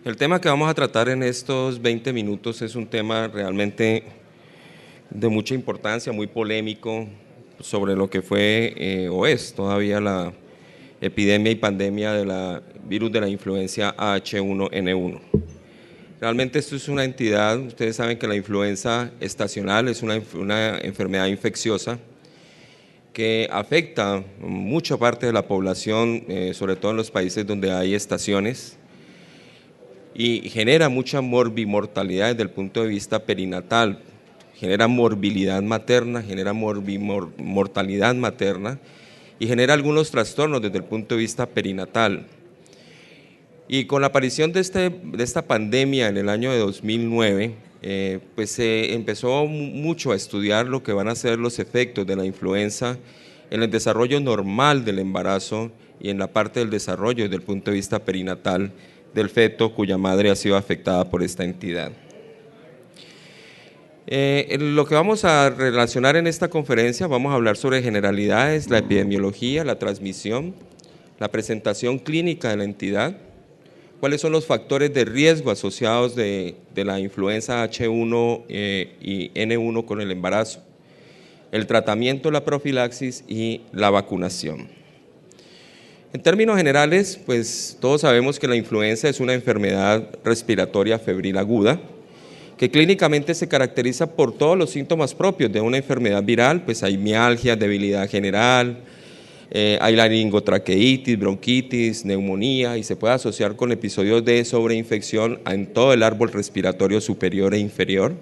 El tema que vamos a tratar en estos 20 minutos es un tema realmente de mucha importancia, muy polémico, sobre lo que fue o es todavía la epidemia y pandemia de la virus de la influencia H1N1. Realmente esto es una entidad, ustedes saben que la influenza estacional es una enfermedad infecciosa que afecta mucha parte de la población, sobre todo en los países donde hay estaciones, y genera mucha morbimortalidad desde el punto de vista perinatal, genera morbilidad materna, genera mortalidad materna y genera algunos trastornos desde el punto de vista perinatal. Y con la aparición de esta pandemia en el año de 2009, pues se empezó mucho a estudiar lo que van a ser los efectos de la influenza en el desarrollo normal del embarazo y en la parte del desarrollo desde el punto de vista perinatal del feto cuya madre ha sido afectada por esta entidad. Lo que vamos a relacionar en esta conferencia, vamos a hablar sobre generalidades, la epidemiología, la transmisión, la presentación clínica de la entidad, cuáles son los factores de riesgo asociados de la influenza H1 y N1 con el embarazo, el tratamiento, la profilaxis y la vacunación. En términos generales, pues todos sabemos que la influenza es una enfermedad respiratoria febril aguda, que clínicamente se caracteriza por todos los síntomas propios de una enfermedad viral, pues hay mialgia, debilidad general, hay laringotraqueitis, bronquitis, neumonía y se puede asociar con episodios de sobreinfección en todo el árbol respiratorio superior e inferior.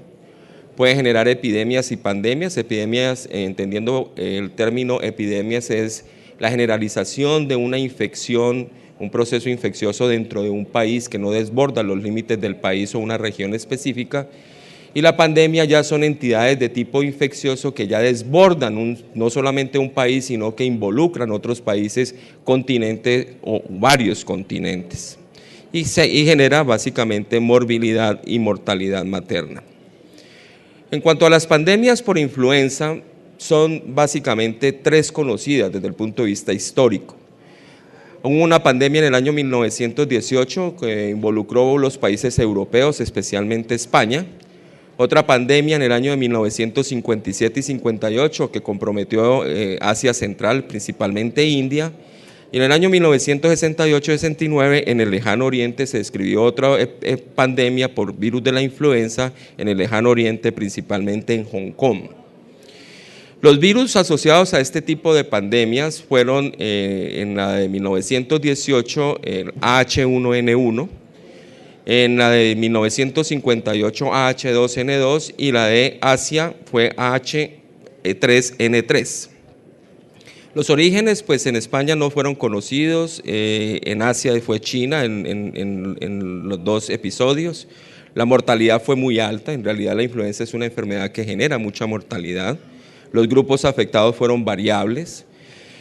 Puede generar epidemias y pandemias. Epidemias, entendiendo el término epidemias, es la generalización de una infección, un proceso infeccioso dentro de un país que no desborda los límites del país o una región específica. Y la pandemia ya son entidades de tipo infeccioso que ya desbordan no solamente un país, sino que involucran otros países, continentes o varios continentes. Y genera básicamente morbilidad y mortalidad materna. En cuanto a las pandemias por influenza, son básicamente tres conocidas desde el punto de vista histórico. Hubo una pandemia en el año 1918 que involucró los países europeos, especialmente España. Otra pandemia en el año de 1957 y 58 que comprometió Asia Central, principalmente India. Y en el año 1968-69 en el lejano oriente se describió otra pandemia por virus de la influenza en el lejano oriente, principalmente en Hong Kong. Los virus asociados a este tipo de pandemias fueron en la de 1918 el H1N1, en la de 1958 H2N2 y la de Asia fue H3N3. Los orígenes pues en España no fueron conocidos, en Asia fue China en los dos episodios. La mortalidad fue muy alta, en realidad la influenza es una enfermedad que genera mucha mortalidad. Los grupos afectados fueron variables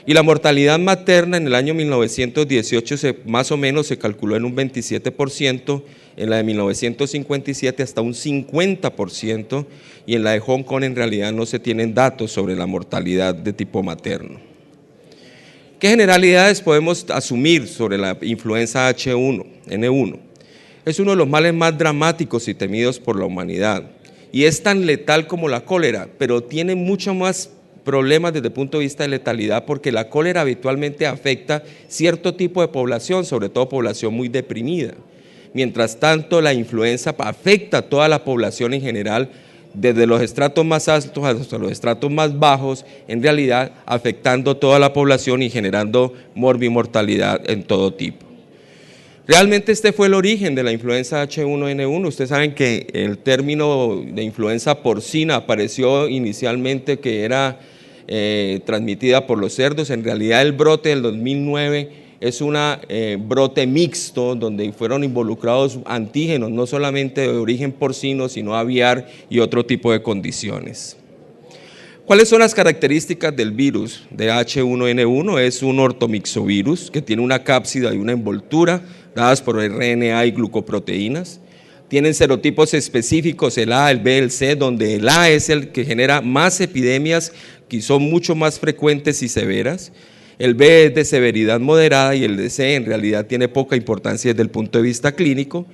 y la mortalidad materna en el año 1918 más o menos se calculó en un 27%, en la de 1957 hasta un 50% y en la de Hong Kong en realidad no se tienen datos sobre la mortalidad de tipo materno. ¿Qué generalidades podemos asumir sobre la influenza H1N1? Es uno de los males más dramáticos y temidos por la humanidad. Y es tan letal como la cólera, pero tiene mucho más problemas desde el punto de vista de letalidad porque la cólera habitualmente afecta cierto tipo de población, sobre todo población muy deprimida. Mientras tanto, la influenza afecta a toda la población en general, desde los estratos más altos hasta los estratos más bajos, en realidad afectando toda la población y generando morbimortalidad en todo tipo. Realmente este fue el origen de la influenza H1N1. Ustedes saben que el término de influenza porcina apareció inicialmente que era transmitida por los cerdos. En realidad el brote del 2009 es un brote mixto donde fueron involucrados antígenos, no solamente de origen porcino, sino aviar y otro tipo de condiciones. ¿Cuáles son las características del virus de H1N1? Es un ortomixovirus que tiene una cápsida y una envoltura dadas por RNA y glucoproteínas. Tienen serotipos específicos, el A, el B, el C, donde el A es el que genera más epidemias que son mucho más frecuentes y severas. El B es de severidad moderada y el de C en realidad tiene poca importancia desde el punto de vista clínico.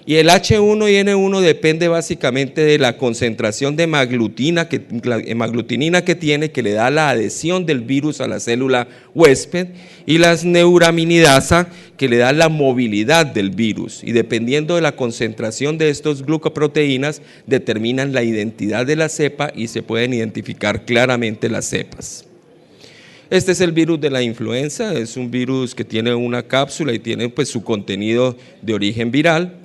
Y el H1N1 depende básicamente de la concentración de hemaglutinina que tiene, que le da la adhesión del virus a la célula huésped, y las neuraminidasa, que le da la movilidad del virus. Y dependiendo de la concentración de estos glucoproteínas, determinan la identidad de la cepa y se pueden identificar claramente las cepas. Este es el virus de la influenza, es un virus que tiene una cápsula y tiene pues su contenido de origen viral.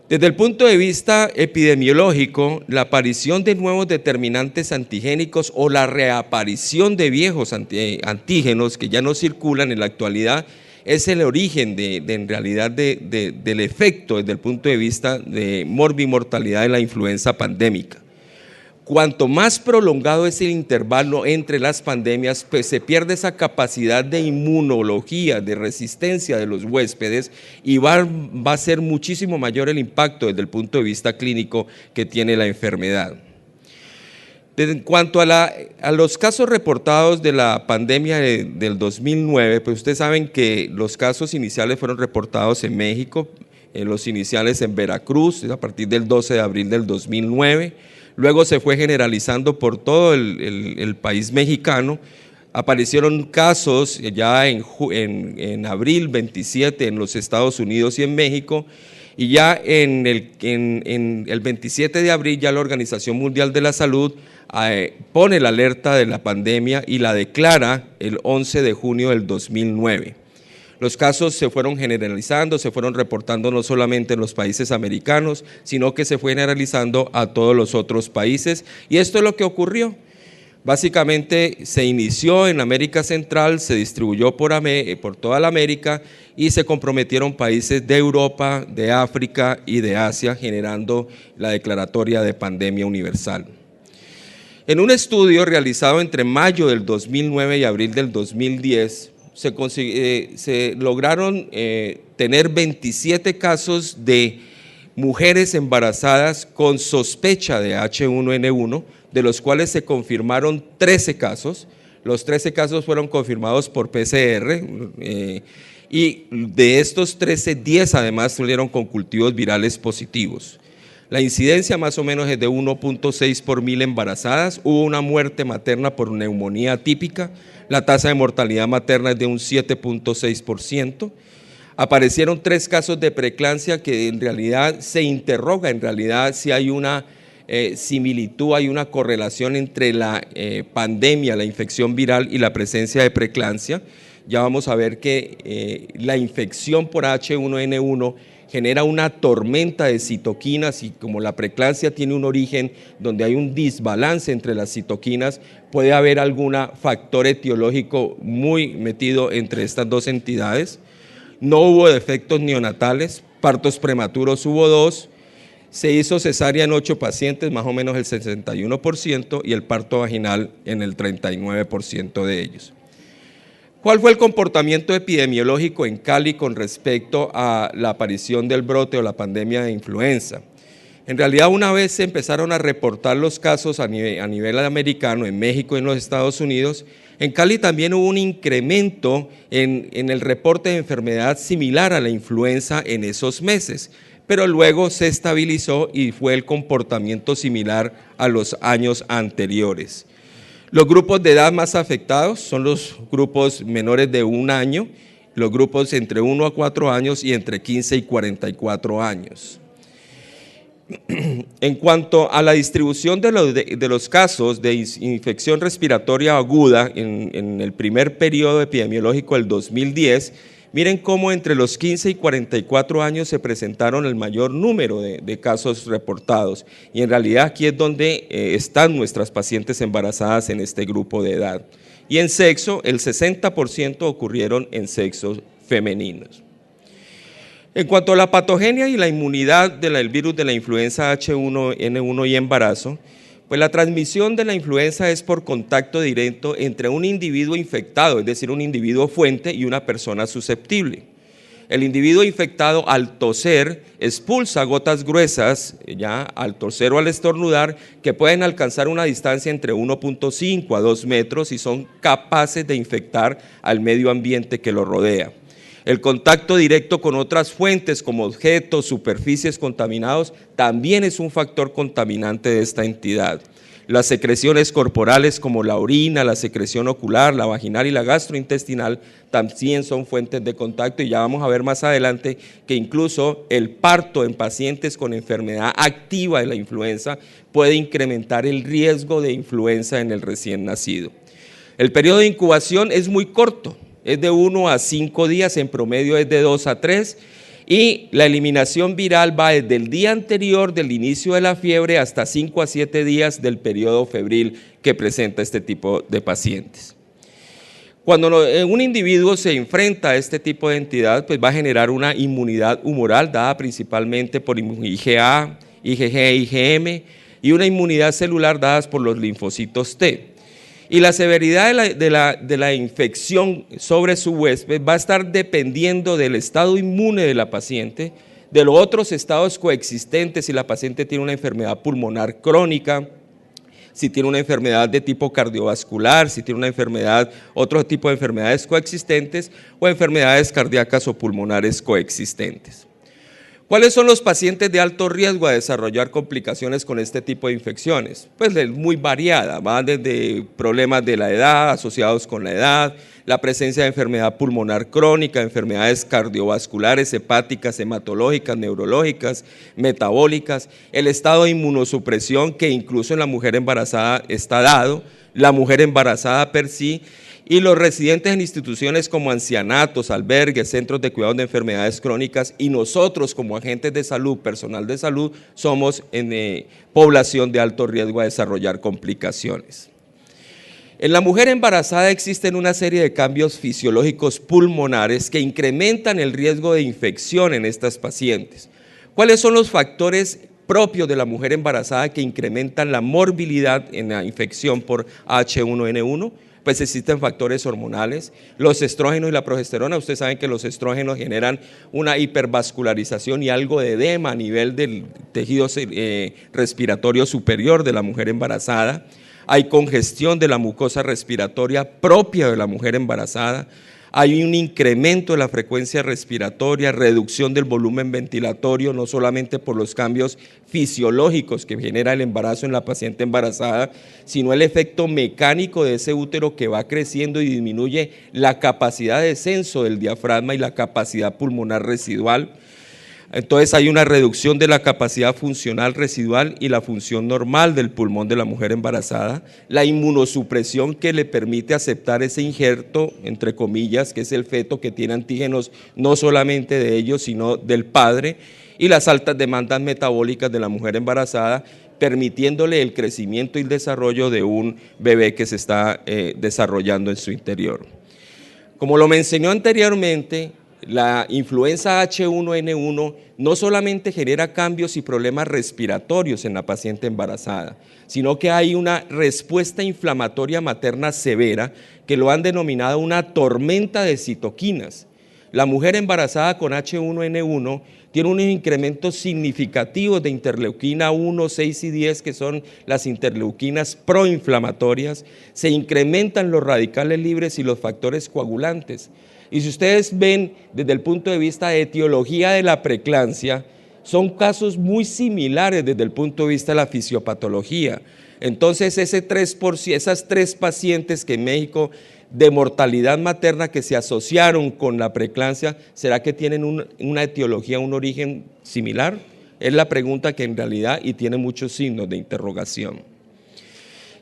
Desde el punto de vista epidemiológico, la aparición de nuevos determinantes antigénicos o la reaparición de viejos antígenos que ya no circulan en la actualidad es el origen en realidad del efecto desde el punto de vista de morbimortalidad de la influenza pandémica. Cuanto más prolongado es el intervalo entre las pandemias, pues se pierde esa capacidad de inmunología, de resistencia de los huéspedes, y va a ser muchísimo mayor el impacto desde el punto de vista clínico que tiene la enfermedad. En cuanto a los casos reportados de la pandemia del 2009, pues ustedes saben que los casos iniciales fueron reportados en México, los iniciales en Veracruz, a partir del 12 de abril del 2009, luego se fue generalizando por todo el país mexicano. Aparecieron casos ya en abril 27 en los Estados Unidos y en México, y ya en el 27 de abril ya la Organización Mundial de la Salud pone la alerta de la pandemia y la declara el 11 de junio del 2009. Los casos se fueron generalizando, se fueron reportando no solamente en los países americanos, sino que se fue generalizando a todos los otros países, y esto es lo que ocurrió. Básicamente se inició en América Central, se distribuyó por toda la América y se comprometieron países de Europa, de África y de Asia, generando la declaratoria de pandemia universal. En un estudio realizado entre mayo del 2009 y abril del 2010, se lograron tener 27 casos de mujeres embarazadas con sospecha de H1N1, de los cuales se confirmaron 13 casos. Los 13 casos fueron confirmados por PCR, y de estos 13, 10 además salieron con cultivos virales positivos. La incidencia más o menos es de 1.6 por 1000 embarazadas. Hubo una muerte materna por neumonía atípica. La tasa de mortalidad materna es de un 7.6%. Aparecieron 3 casos de preeclampsia que en realidad se interroga si hay una similitud, hay una correlación entre la pandemia, la infección viral y la presencia de preeclampsia. Ya vamos a ver que la infección por H1N1 genera una tormenta de citoquinas, y como la preeclampsia tiene un origen donde hay un desbalance entre las citoquinas, puede haber algún factor etiológico muy metido entre estas dos entidades. No hubo defectos neonatales, partos prematuros hubo 2, se hizo cesárea en 8 pacientes, más o menos el 61%, y el parto vaginal en el 39% de ellos. ¿Cuál fue el comportamiento epidemiológico en Cali con respecto a la aparición del brote o la pandemia de influenza? En realidad, una vez se empezaron a reportar los casos a nivel americano, en México y en los Estados Unidos, en Cali también hubo un incremento en el reporte de enfermedad similar a la influenza en esos meses, pero luego se estabilizó y fue el comportamiento similar a los años anteriores. Los grupos de edad más afectados son los grupos menores de 1 año, los grupos entre 1 a 4 años y entre 15 y 44 años. En cuanto a la distribución de los casos de infección respiratoria aguda en el primer periodo epidemiológico del 2010, miren cómo entre los 15 y 44 años se presentaron el mayor número de casos reportados, y en realidad aquí es donde están nuestras pacientes embarazadas en este grupo de edad. Y en sexo, el 60% ocurrieron en sexos femeninos. En cuanto a la patogenia y la inmunidad del virus de la influenza H1N1 y embarazo, pues la transmisión de la influenza es por contacto directo entre un individuo infectado, es decir, un individuo fuente, y una persona susceptible. El individuo infectado al toser expulsa gotas gruesas, ya al toser o al estornudar, que pueden alcanzar una distancia entre 1.5 a 2 metros y son capaces de infectar al medio ambiente que lo rodea. El contacto directo con otras fuentes como objetos, superficies contaminados, también es un factor contaminante de esta entidad. Las secreciones corporales como la orina, la secreción ocular, la vaginal y la gastrointestinal también son fuentes de contacto, y ya vamos a ver más adelante que incluso el parto en pacientes con enfermedad activa de la influenza puede incrementar el riesgo de influenza en el recién nacido. El periodo de incubación es muy corto, es de 1 a 5 días, en promedio es de 2 a 3, y la eliminación viral va desde el día anterior del inicio de la fiebre hasta 5 a 7 días del periodo febril que presenta este tipo de pacientes. Cuando un individuo se enfrenta a este tipo de entidad, pues va a generar una inmunidad humoral dada principalmente por IgA, IgG, IgM, y una inmunidad celular dada por los linfocitos T. Y la severidad de la infección sobre su huésped va a estar dependiendo del estado inmune de la paciente, de los otros estados coexistentes, si la paciente tiene una enfermedad pulmonar crónica, si tiene una enfermedad de tipo cardiovascular, si tiene una enfermedad, otro tipo de enfermedades coexistentes o enfermedades cardíacas o pulmonares coexistentes. ¿Cuáles son los pacientes de alto riesgo a desarrollar complicaciones con este tipo de infecciones? Pues es muy variada, va desde problemas de la edad, asociados con la edad, la presencia de enfermedad pulmonar crónica, enfermedades cardiovasculares, hepáticas, hematológicas, neurológicas, metabólicas, el estado de inmunosupresión que incluso en la mujer embarazada está dado, la mujer embarazada per sí, y los residentes en instituciones como ancianatos, albergues, centros de cuidado de enfermedades crónicas, y nosotros como agentes de salud, personal de salud, somos en población de alto riesgo a desarrollar complicaciones. En la mujer embarazada existen una serie de cambios fisiológicos pulmonares que incrementan el riesgo de infección en estas pacientes. ¿Cuáles son los factores propios de la mujer embarazada que incrementan la morbilidad en la infección por H1N1? Pues existen factores hormonales, los estrógenos y la progesterona. Ustedes saben que los estrógenos generan una hipervascularización y algo de edema a nivel del tejido respiratorio superior de la mujer embarazada. Hay congestión de la mucosa respiratoria propia de la mujer embarazada. Hay un incremento de la frecuencia respiratoria, reducción del volumen ventilatorio, no solamente por los cambios fisiológicos que genera el embarazo en la paciente embarazada, sino el efecto mecánico de ese útero que va creciendo y disminuye la capacidad de descenso del diafragma y la capacidad pulmonar residual. Entonces hay una reducción de la capacidad funcional residual y la función normal del pulmón de la mujer embarazada, la inmunosupresión que le permite aceptar ese injerto, entre comillas, que es el feto que tiene antígenos no solamente de ellos, sino del padre, y las altas demandas metabólicas de la mujer embarazada, permitiéndole el crecimiento y el desarrollo de un bebé que se está desarrollando en su interior. Como lo mencionó anteriormente, la influenza H1N1 no solamente genera cambios y problemas respiratorios en la paciente embarazada, sino que hay una respuesta inflamatoria materna severa que lo han denominado una tormenta de citoquinas. La mujer embarazada con H1N1 tiene unos incrementos significativos de interleuquina 1, 6 y 10, que son las interleuquinas proinflamatorias, se incrementan los radicales libres y los factores coagulantes. Y si ustedes ven desde el punto de vista de etiología de la preeclampsia, son casos muy similares desde el punto de vista de la fisiopatología. Entonces esas tres pacientes que en México de mortalidad materna que se asociaron con la preeclampsia, ¿será que tienen una etiología, un origen similar? Es la pregunta que en realidad y tiene muchos signos de interrogación.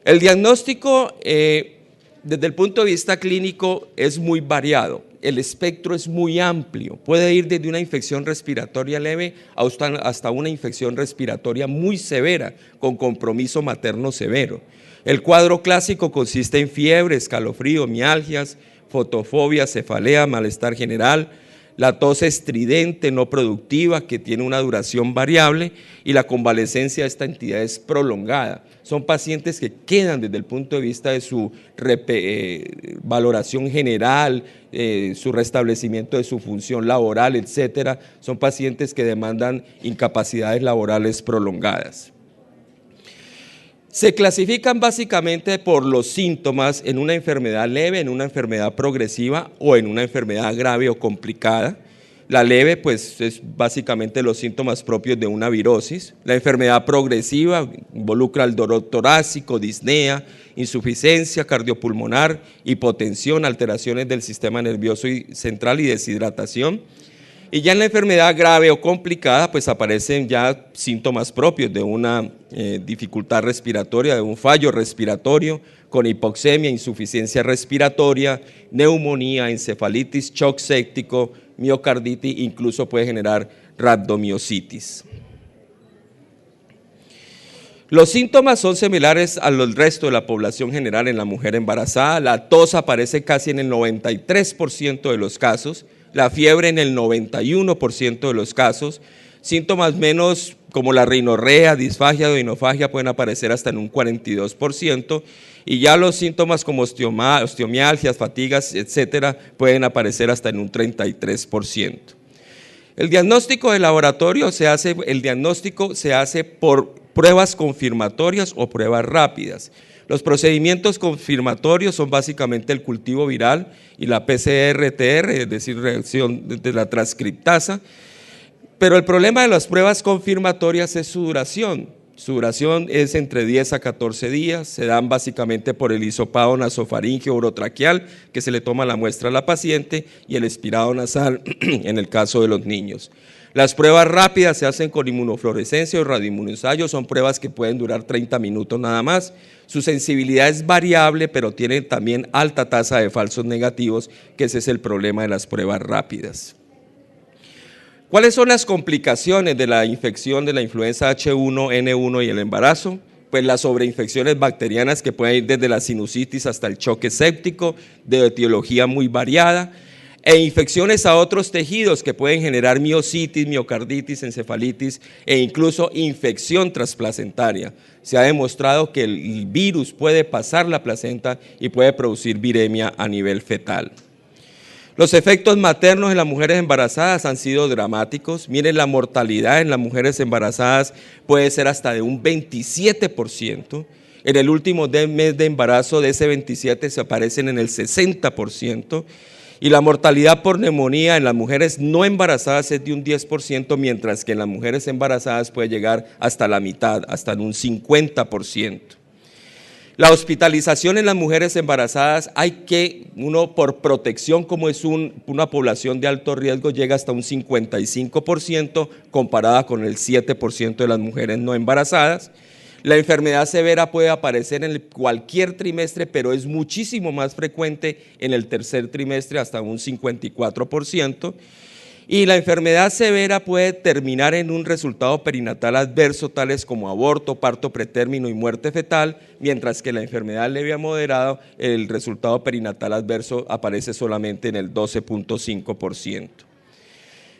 El diagnóstico desde el punto de vista clínico es muy variado. El espectro es muy amplio, puede ir desde una infección respiratoria leve hasta una infección respiratoria muy severa, con compromiso materno severo. El cuadro clásico consiste en fiebre, escalofrío, mialgias, fotofobia, cefalea, malestar general, la tos estridente no productiva que tiene una duración variable y la convalecencia de esta entidad es prolongada. Son pacientes que quedan desde el punto de vista de su valoración general, su restablecimiento de su función laboral, etcétera. Son pacientes que demandan incapacidades laborales prolongadas. Se clasifican básicamente por los síntomas en una enfermedad leve, en una enfermedad progresiva o en una enfermedad grave o complicada. La leve, pues, es básicamente los síntomas propios de una virosis. La enfermedad progresiva involucra el dolor torácico, disnea, insuficiencia cardiopulmonar, hipotensión, alteraciones del sistema nervioso central y deshidratación. Y ya en la enfermedad grave o complicada, pues aparecen ya síntomas propios de una dificultad respiratoria, de un fallo respiratorio, con hipoxemia, insuficiencia respiratoria, neumonía, encefalitis, shock séptico, miocarditis, incluso puede generar rhabdomiositis. Los síntomas son similares al resto de la población general en la mujer embarazada. La tos aparece casi en el 93% de los casos, la fiebre en el 91% de los casos. Síntomas menos como la rinorrea, disfagia, odinofagia pueden aparecer hasta en un 42%, y ya los síntomas como osteomialgias, fatigas, etcétera, pueden aparecer hasta en un 33%. El diagnóstico de laboratorio se hace por pruebas confirmatorias o pruebas rápidas. Los procedimientos confirmatorios son básicamente el cultivo viral y la PCR-TR, es decir, reacción de la transcriptasa, pero el problema de las pruebas confirmatorias es su duración. Su duración es entre 10 a 14 días, se dan básicamente por el hisopado nasofaríngeo orotraqueal, que se le toma la muestra a la paciente, y el expirado nasal en el caso de los niños. Las pruebas rápidas se hacen con inmunofluorescencia o radioinmunoensayo, son pruebas que pueden durar 30 minutos nada más. Su sensibilidad es variable, pero tienen también alta tasa de falsos negativos, que ese es el problema de las pruebas rápidas. ¿Cuáles son las complicaciones de la infección de la influenza H1N1 y el embarazo? Pues las sobreinfecciones bacterianas que pueden ir desde la sinusitis hasta el choque séptico, de etiología muy variada, e infecciones a otros tejidos que pueden generar miositis, miocarditis, encefalitis e incluso infección transplacentaria. Se ha demostrado que el virus puede pasar la placenta y puede producir viremia a nivel fetal. Los efectos maternos en las mujeres embarazadas han sido dramáticos. Miren, la mortalidad en las mujeres embarazadas puede ser hasta de un 27%. En el último mes de embarazo de ese 27% se aparecen en el 60%. Y la mortalidad por neumonía en las mujeres no embarazadas es de un 10%, mientras que en las mujeres embarazadas puede llegar hasta la mitad, hasta en un 50%. La hospitalización en las mujeres embarazadas uno por protección, como es una población de alto riesgo, llega hasta un 55% comparada con el 7% de las mujeres no embarazadas. La enfermedad severa puede aparecer en cualquier trimestre, pero es muchísimo más frecuente en el tercer trimestre, hasta un 54%. Y la enfermedad severa puede terminar en un resultado perinatal adverso, tales como aborto, parto pretérmino y muerte fetal, mientras que la enfermedad leve a moderada, el resultado perinatal adverso aparece solamente en el 12.5%.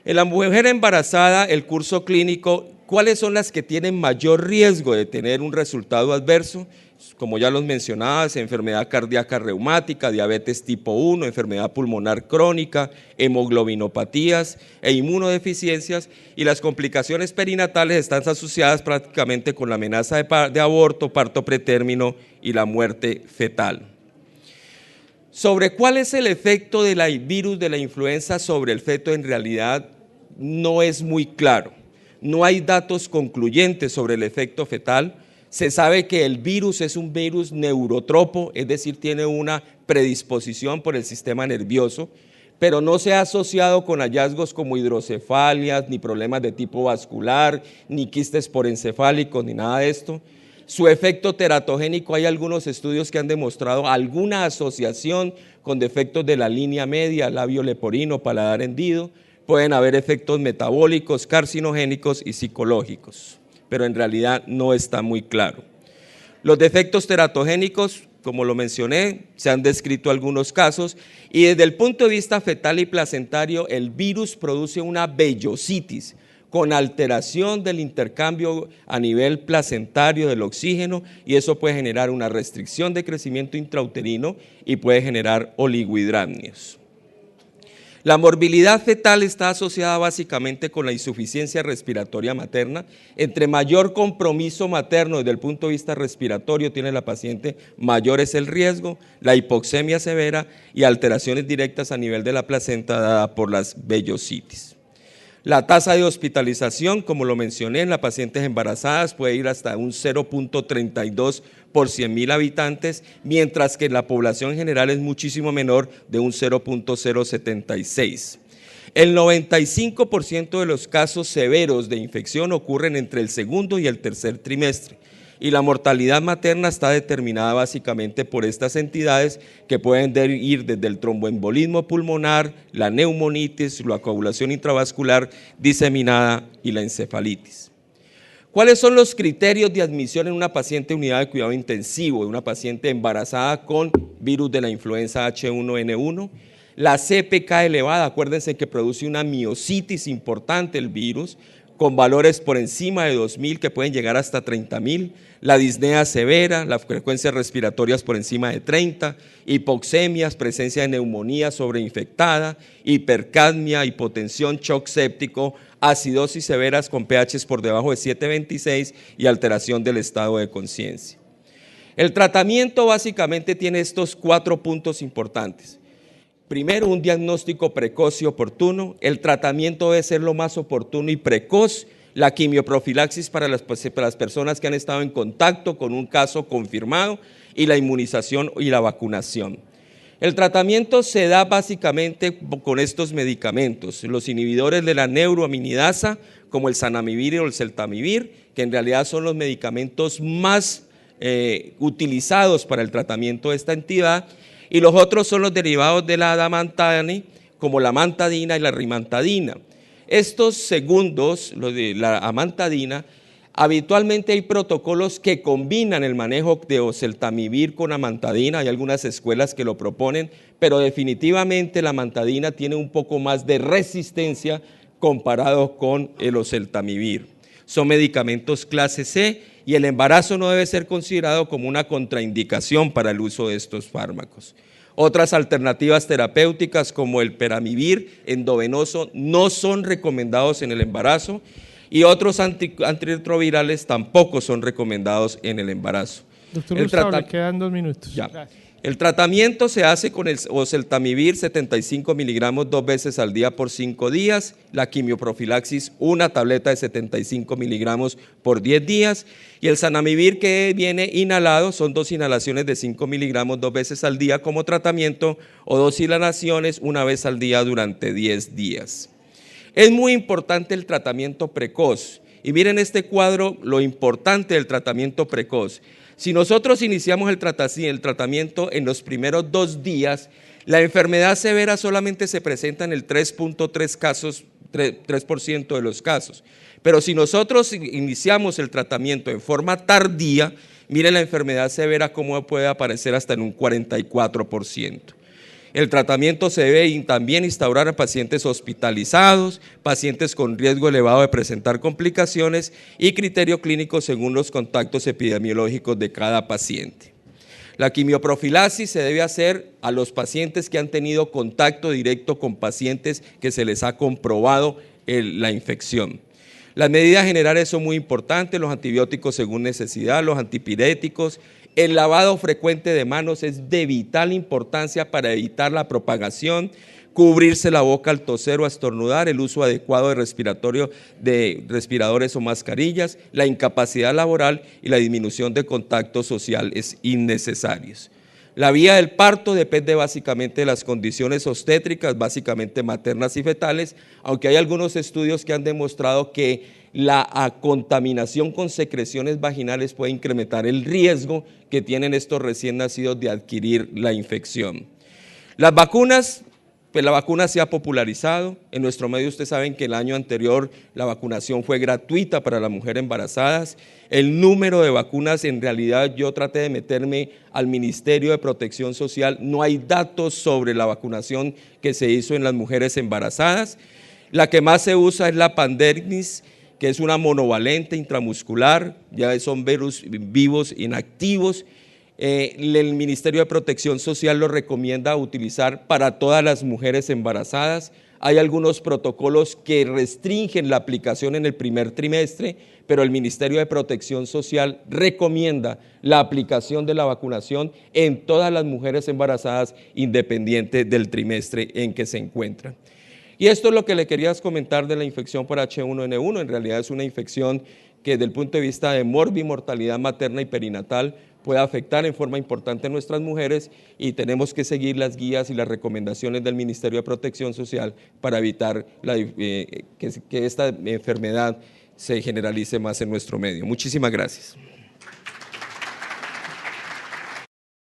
En la mujer embarazada, el curso clínico, ¿cuáles son las que tienen mayor riesgo de tener un resultado adverso? Como ya los mencionaba, enfermedad cardíaca reumática, diabetes tipo 1, enfermedad pulmonar crónica, hemoglobinopatías e inmunodeficiencias, y las complicaciones perinatales están asociadas prácticamente con la amenaza de aborto, parto pretérmino y la muerte fetal. Sobre cuál es el efecto del virus de la influenza sobre el feto, en realidad no es muy claro. No hay datos concluyentes sobre el efecto fetal. Se sabe que el virus es un virus neurotropo, es decir, tiene una predisposición por el sistema nervioso, pero no se ha asociado con hallazgos como hidrocefalias, ni problemas de tipo vascular, ni quistes porencefálicos, ni nada de esto. Su efecto teratogénico, hay algunos estudios que han demostrado alguna asociación con defectos de la línea media, labio leporino, paladar hendido. Pueden haber efectos metabólicos, carcinogénicos y psicológicos, pero en realidad no está muy claro. Los defectos teratogénicos, como lo mencioné, se han descrito algunos casos, y desde el punto de vista fetal y placentario, el virus produce una vellositis con alteración del intercambio a nivel placentario del oxígeno, y eso puede generar una restricción de crecimiento intrauterino y puede generar oligohidramnios. La morbilidad fetal está asociada básicamente con la insuficiencia respiratoria materna. Entre mayor compromiso materno desde el punto de vista respiratorio tiene la paciente, mayor es el riesgo, la hipoxemia severa y alteraciones directas a nivel de la placenta dada por las vellositis. La tasa de hospitalización, como lo mencioné, en las pacientes embarazadas puede ir hasta un 0.32 por 100.000 habitantes, mientras que en la población general es muchísimo menor, de un 0.076. El 95% de los casos severos de infección ocurren entre el segundo y el tercer trimestre. Y la mortalidad materna está determinada básicamente por estas entidades que pueden ir desde el tromboembolismo pulmonar, la neumonitis, la coagulación intravascular diseminada y la encefalitis. ¿Cuáles son los criterios de admisión en una paciente de unidad de cuidado intensivo, de una paciente embarazada con virus de la influenza H1N1? La CPK elevada, acuérdense que produce una miositis importante el virus, con valores por encima de 2.000 que pueden llegar hasta 30.000, la disnea severa, las frecuencias respiratorias por encima de 30, hipoxemias, presencia de neumonía sobreinfectada, hipercapnia, hipotensión, shock séptico, acidosis severas con pHs por debajo de 7.26 y alteración del estado de conciencia. El tratamiento básicamente tiene estos 4 puntos importantes. Primero, un diagnóstico precoz y oportuno. El tratamiento debe ser lo más oportuno y precoz. La quimioprofilaxis para las personas que han estado en contacto con un caso confirmado y la inmunización y la vacunación. El tratamiento se da básicamente con estos medicamentos, los inhibidores de la neuroaminidasa, como el zanamivir o el celtamivir, que en realidad son los medicamentos más utilizados para el tratamiento de esta entidad, y los otros son los derivados de la adamantane, como la amantadina y la rimantadina. Estos segundos, los de la amantadina, habitualmente hay protocolos que combinan el manejo de oseltamivir con amantadina, hay algunas escuelas que lo proponen, pero definitivamente la amantadina tiene un poco más de resistencia comparado con el oseltamivir. Son medicamentos clase C y el embarazo no debe ser considerado como una contraindicación para el uso de estos fármacos. Otras alternativas terapéuticas como el peramivir endovenoso no son recomendados en el embarazo y otros antirretrovirales tampoco son recomendados en el embarazo. Doctor Gustavo, le quedan 2 minutos. Ya. El tratamiento se hace con el oseltamivir 75 miligramos 2 veces al día por 5 días, la quimioprofilaxis una tableta de 75 miligramos por 10 días y el zanamivir que viene inhalado son 2 inhalaciones de 5 miligramos 2 veces al día como tratamiento o 2 inhalaciones una vez al día durante 10 días. Es muy importante el tratamiento precoz y miren este cuadro lo importante del tratamiento precoz. Si nosotros iniciamos el tratamiento en los primeros 2 días, la enfermedad severa solamente se presenta en el 3.3% de los casos. Pero si nosotros iniciamos el tratamiento en forma tardía, mire la enfermedad severa cómo puede aparecer hasta en un 44%. El tratamiento se debe también instaurar a pacientes hospitalizados, pacientes con riesgo elevado de presentar complicaciones y criterio clínico según los contactos epidemiológicos de cada paciente. La quimioprofilaxis se debe hacer a los pacientes que han tenido contacto directo con pacientes que se les ha comprobado la infección. Las medidas generales son muy importantes, los antibióticos según necesidad, los antipiréticos. El lavado frecuente de manos es de vital importancia para evitar la propagación, cubrirse la boca al toser o a estornudar, el uso adecuado de respiradores o mascarillas, la incapacidad laboral y la disminución de contactos sociales innecesarios. La vía del parto depende básicamente de las condiciones obstétricas, básicamente maternas y fetales, aunque hay algunos estudios que han demostrado que la contaminación con secreciones vaginales puede incrementar el riesgo que tienen estos recién nacidos de adquirir la infección. Las vacunas, pues la vacuna se ha popularizado. En nuestro medio ustedes saben que el año anterior la vacunación fue gratuita para las mujeres embarazadas. El número de vacunas, en realidad yo traté de meterme al Ministerio de Protección Social, no hay datos sobre la vacunación que se hizo en las mujeres embarazadas. La que más se usa es la Pandemrix, que es una monovalente intramuscular, ya son virus vivos inactivos. El Ministerio de Protección Social lo recomienda utilizar para todas las mujeres embarazadas. Hay algunos protocolos que restringen la aplicación en el primer trimestre, pero el Ministerio de Protección Social recomienda la aplicación de la vacunación en todas las mujeres embarazadas, independiente del trimestre en que se encuentran. Y esto es lo que le querías comentar de la infección por H1N1. En realidad es una infección que desde el punto de vista de mortalidad materna y perinatal puede afectar en forma importante a nuestras mujeres, y tenemos que seguir las guías y las recomendaciones del Ministerio de Protección Social para evitar que esta enfermedad se generalice más en nuestro medio. Muchísimas gracias.